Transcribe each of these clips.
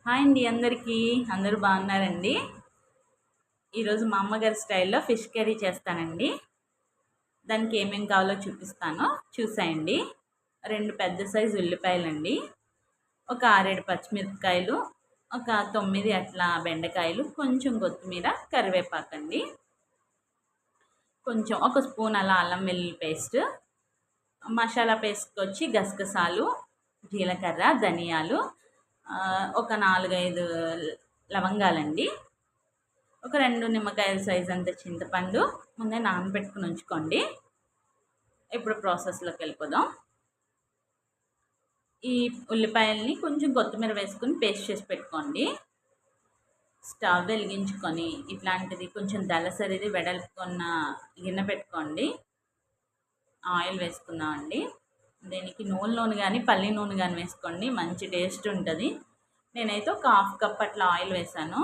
Hi అండి అందరికీ. అందరూ బాగున్నారండి? ఈరోజు మా అమ్మగారి స్టైల్లో ఫిష్ కర్రీ చేస్తానండి. దానికి ఏమేమి కావాలో చూపిస్తాను, చూసేయండి. 2 పెద్ద సైజు ఉల్లిపాయలండి, ఒక 6, 7 పచ్చిమిరపకాయలు, ఒక 9 అట్లా బెండకాయలు, కొంచెం కొత్తిమీర, కరివేపాకండి, కొంచెం ఒక స్పూన్ అలా అల్లం వెల్లుల్లి పేస్ట్, మసాలా పేస్ట్కి వచ్చి గసగసాలు, జీలకర్ర, ధనియాలు, ఒక 4, 5 లవంగాలండి, ఒక 2 నిమ్మకాయల సైజ్ అంత చింతపండు ముందే నానబెట్టుకుని ఉంచుకోండి. ఇప్పుడు ప్రాసెస్లోకి వెళ్ళిపోదాం. ఈ ఉల్లిపాయల్ని కొంచెం కొత్తిమీర వేసుకుని పేస్ట్ చేసి పెట్టుకోండి. స్టవ్ వెలిగించుకొని ఇట్లాంటిది కొంచెం దలసరిది వెడల్పుకున్న గిన్నె పెట్టుకోండి. ఆయిల్ వేసుకుందామండి. దీనికి నూనె కానీ పల్లి నూనె కానీ వేసుకోండి, మంచి టేస్ట్ ఉంటుంది. నేనైతే ఒక 1/2 కప్ అట్లా ఆయిల్ వేసాను.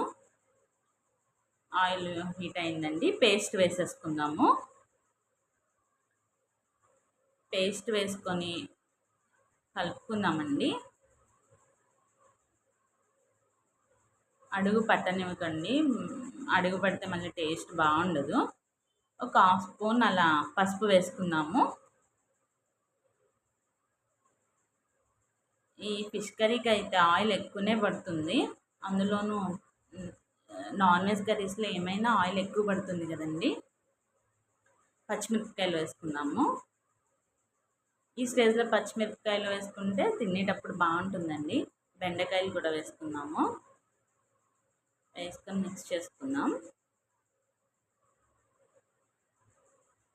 ఆయిల్ హీట్ అయిందండి. పేస్ట్ వేసేసుకుందాము. పేస్ట్ వేసుకొని కలుపుకుందామండి. అడుగు పట్టనివ్వకండి, అడుగు పడితే మళ్ళీ టేస్ట్ బాగుండదు. ఒక 1/2 స్పూన్ అలా పసుపు వేసుకుందాము. ఈ ఫిష్ కర్రీకి అయితే ఆయిల్ ఎక్కువనే పడుతుంది, అందులోనూ నాన్ వెజ్ కర్రీస్లో ఏమైనా ఆయిల్ ఎక్కువ పడుతుంది కదండి. పచ్చిమిరపకాయలు వేసుకుందాము. ఈ స్టేజ్లో పచ్చిమిరపకాయలు వేసుకుంటే తినేటప్పుడు బాగుంటుందండి. బెండకాయలు కూడా వేసుకుందాము. వేసుకొని మిక్స్ చేసుకుందాం.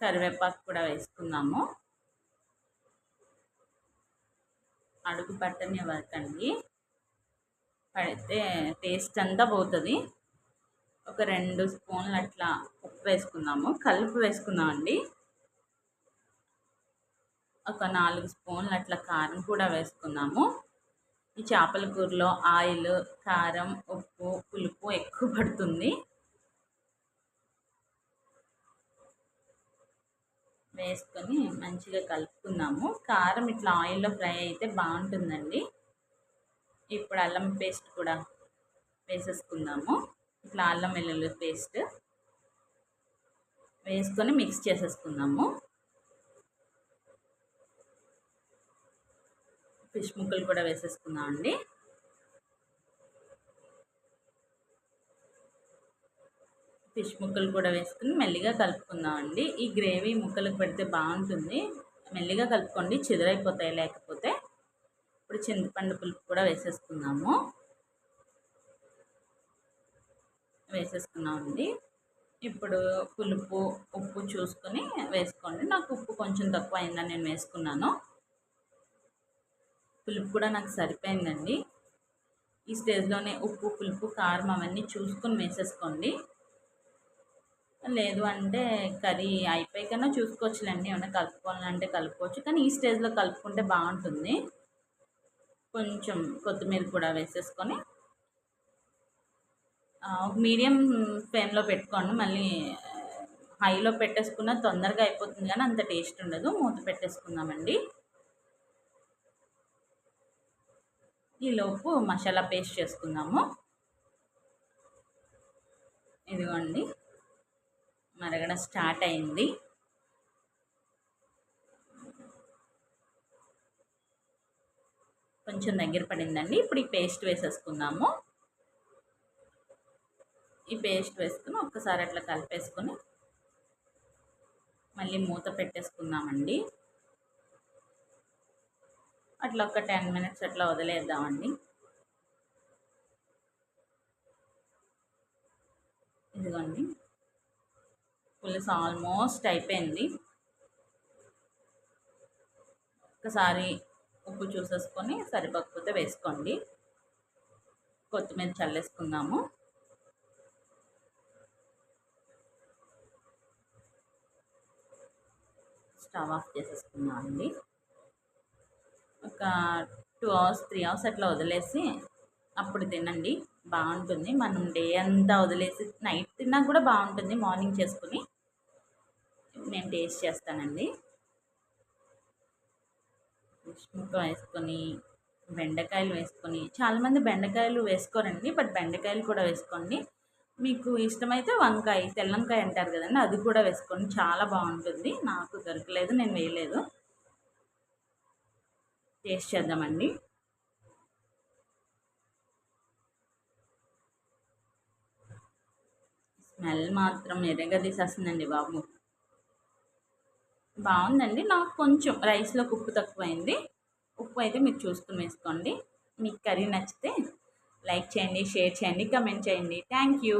కరివేపాకు కూడా వేసుకుందాము. అడుగు పట్టనివ్వకండి, పడితే టేస్ట్ అంతా పోతుంది. ఒక 2 స్పూన్లు అట్లా ఉప్పు వేసుకుందాము. కలుపు వేసుకుందామండి. ఒక 4 స్పూన్లు అట్లా కారం కూడా వేసుకుందాము. ఈ చేపల కూరలో ఆయిల్, కారం, ఉప్పు, పులుపు ఎక్కువ పడుతుంది. వేసుకొని మంచిగా కలుపుకుందాము. కారం ఇట్లా ఆయిల్లో ఫ్రై అయితే బాగుంటుందండి. ఇప్పుడు అల్లం పేస్ట్ కూడా వేసేసుకుందాము. ఇట్లా అల్లం వెల్లుల్లి పేస్ట్ వేసుకొని మిక్స్ చేసేసుకుందాము. ఫిష్ ముక్కలు కూడా వేసేసుకుందామండి. ఫిష్ ముక్కలు కూడా వేసుకుని మెల్లిగా కలుపుకుందామండి. ఈ గ్రేవీ ముక్కలకు పెడితే బాగుంటుంది. మెల్లిగా కలుపుకోండి, చిదురైపోతాయి లేకపోతే. ఇప్పుడు చింతపండు పులుపు కూడా వేసేసుకున్నామండి. ఇప్పుడు పులుపు, ఉప్పు చూసుకొని వేసుకోండి. నాకు ఉప్పు కొంచెం తక్కువ అయిందని నేను వేసుకున్నాను. పులుపు కూడా నాకు సరిపోయిందండి. ఈ స్టేజ్లోనే ఉప్పు, పులుపు, కారం అవన్నీ చూసుకొని వేసేసుకోండి. లేదు అంటే కర్రీ అయిపోయాకన్నా చూసుకోవచ్చులేండి, ఏమైనా కలుపుకోవాలంటే కలుపుకోవచ్చు, కానీ ఈ స్టేజ్లో కలుపుకుంటే బాగుంటుంది. కొంచెం కొత్తిమీర కూడా వేసేసుకొని మీడియం ఫ్లేమ్లో పెట్టుకోండి. మళ్ళీ హైలో పెట్టేసుకున్న తొందరగా అయిపోతుంది కానీ అంత టేస్ట్ ఉండదు. మూత పెట్టేసుకుందామండి. ఈలోపు మసాలా పేస్ట్ చేసుకుందాము. ఇదిగోండి, మరగడం స్టార్ట్ అయింది. కొంచెం దగ్గర పడిందండి. ఇప్పుడు ఈ పేస్ట్ వేసేసుకుందాము. ఈ పేస్ట్ వేసుకుని ఒక్కసారి అట్లా కలిపేసుకొని మళ్ళీ మూత పెట్టేసుకుందామండి. అట్లా ఒక 10 మినిట్స్ అట్లా వదిలేద్దామండి. ఇదిగోండి, పులుసు ఆల్మోస్ట్ అయిపోయింది. ఒకసారి ఉప్పు చూసేసుకొని సరిపోకపోతే వేసుకోండి. కొత్తిమీర చల్లేసుకుందాము. Stove off చేసేసుకుందామండి. ఒక 2 అవర్స్ 3 అవర్స్ అట్లా వదిలేసి అప్పుడు తినండి, బాగుంటుంది. మనం డే అంతా వదిలేసి నైట్ తిన్నా కూడా బాగుంటుంది, మార్నింగ్ చేసుకుని. నేను టేస్ట్ చేస్తానండి. ఫిష్ ముక్క వేసుకొని బెండకాయలు వేసుకొని, చాలామంది బెండకాయలు వేసుకోరండి, బట్ బెండకాయలు కూడా వేసుకోండి. మీకు ఇష్టమైతే వంకాయ, తెల్లంకాయ అంటారు కదండి, అది కూడా వేసుకోండి, చాలా బాగుంటుంది. నాకు దొరకలేదు, నేను వేయలేదు. టేస్ట్ చేద్దామండి. స్మెల్ మాత్రం ఎర్రగదీసేస్తుందండి బాబు. బాగుందండి. నాకు కొంచెం రైస్లోకి ఉప్పు తక్కువైంది. ఉప్పు అయితే మీరు చూసుకుని వేసుకోండి. మీకు కర్రీ నచ్చితే లైక్ చేయండి, షేర్ చేయండి, కమెంట్ చేయండి. Thank you.